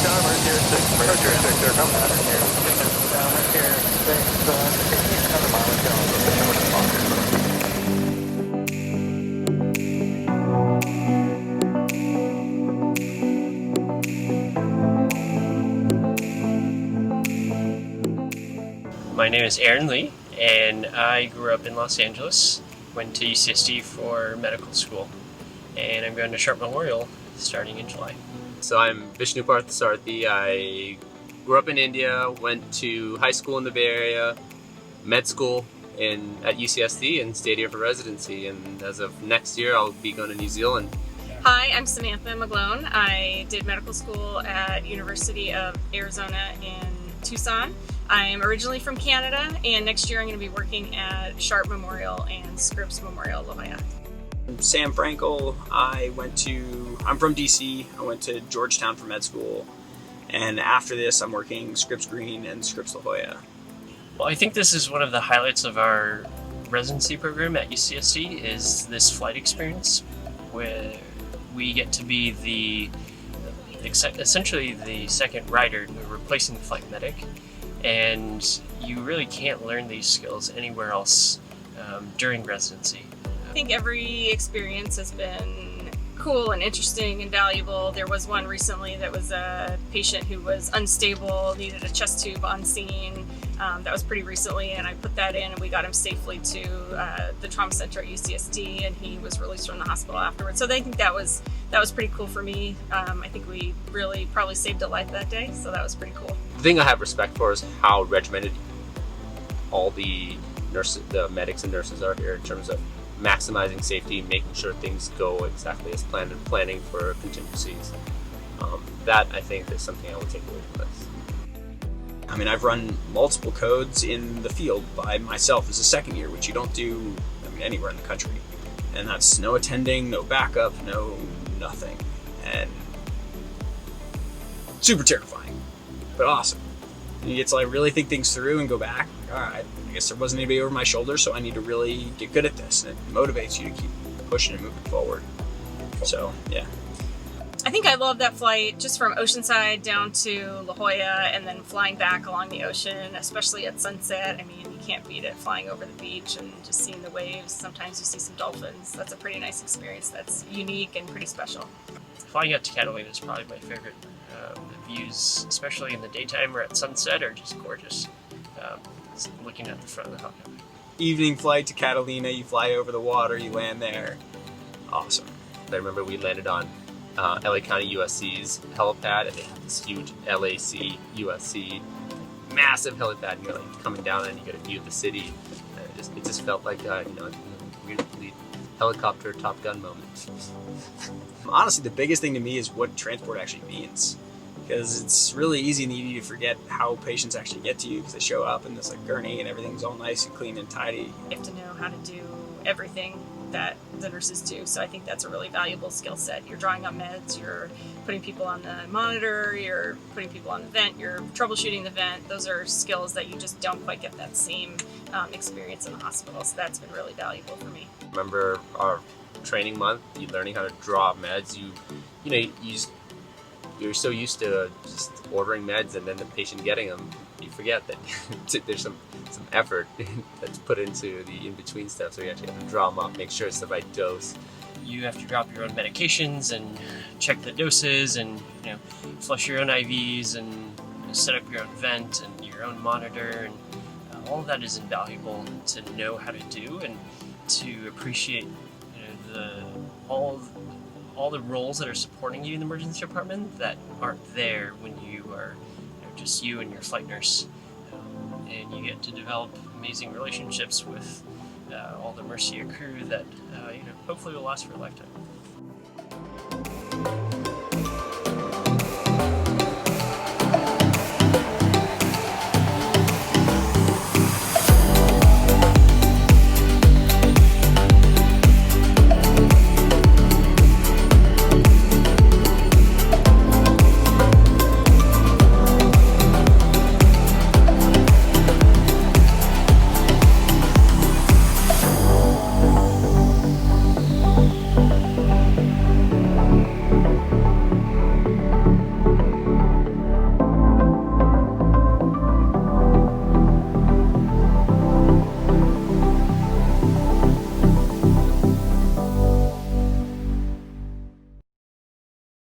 Chalmers, here 6, right here 6, they're coming out of here. Chalmers, here 6, another mile and My name is Aaron Lee, and I grew up in Los Angeles, went to UCSD for medical school, and I'm going to Sharp Memorial starting in July. So I'm Vishnu Parthasarathy. I grew up in India, went to high school in the Bay Area, med school at UCSD, and stayed here for residency. And as of next year, I'll be going to New Zealand. Hi, I'm Samantha McGlone. I did medical school at University of Arizona in Tucson. I'm originally from Canada, and next year I'm going to be working at Sharp Memorial and Scripps Memorial, La Jolla. I'm Sam Frankel. I'm from DC. I went to Georgetown for med school, and after this I'm working Scripps Green and Scripps La Jolla. Well, I think this is one of the highlights of our residency program at UCSD is this flight experience where we get to be essentially the second rider, replacing the flight medic. And you really can't learn these skills anywhere else during residency. I think every experience has been cool and interesting and valuable. There was one recently that was a patient who was unstable, needed a chest tube on scene. That was pretty recently, and I put that in and we got him safely to the trauma center at UCSD, and he was released from the hospital afterwards. So I think that was pretty cool for me. I think we really probably saved a life that day, so that was pretty cool. The thing I have respect for is how regimented all the medics and nurses are here in terms of maximizing safety, making sure things go exactly as planned, and planning for contingencies. That, I think, is something I would take away from this. I mean, I've run multiple codes in the field by myself as a second year, which you don't do anywhere in the country. And that's no attending, no backup, no nothing. And super terrifying, but awesome. And you get to really think things through and go back. All right, I guess there wasn't anybody over my shoulder, so I need to really get good at this. And it motivates you to keep pushing and moving forward. So, yeah. I think I love that flight just from Oceanside down to La Jolla and then flying back along the ocean, especially at sunset. I mean, you can't beat it, flying over the beach and just seeing the waves. Sometimes you see some dolphins. That's a pretty nice experience that's unique and pretty special. Flying out to Catalina is probably my favorite. The views, especially in the daytime or at sunset, are just gorgeous. Looking at the front of the helicopter. Evening flight to Catalina, you fly over the water, you land there. Awesome. I remember we landed on LA County USC's helipad, and they have this huge LAC USC massive helipad, and you're coming down and you get a view of the city. And it just felt like weirdly helicopter Top Gun moment. Honestly, the biggest thing to me is what transport actually means, because it's really easy and easy to forget how patients actually get to you, because they show up in this gurney and everything's all nice and clean and tidy. You have to know how to do everything that the nurses do, so I think that's a really valuable skill set. You're drawing up meds, you're putting people on the monitor, you're putting people on the vent, you're troubleshooting the vent. Those are skills that you just don't quite get that same experience in the hospital, so that's been really valuable for me. Remember our training month, you learning how to draw meds. You're so used to just ordering meds and then the patient getting them, you forget that there's some effort that's put into the in-between stuff, so you actually have to draw them up, make sure it's the right dose. You have to drop your own medications and check the doses and flush your own IVs and set up your own vent and your own monitor, and all of that is invaluable to know how to do and to appreciate all the roles that are supporting you in the emergency department that aren't there when you are just you and your flight nurse. And you get to develop amazing relationships with all the Mercia crew that hopefully will last for a lifetime.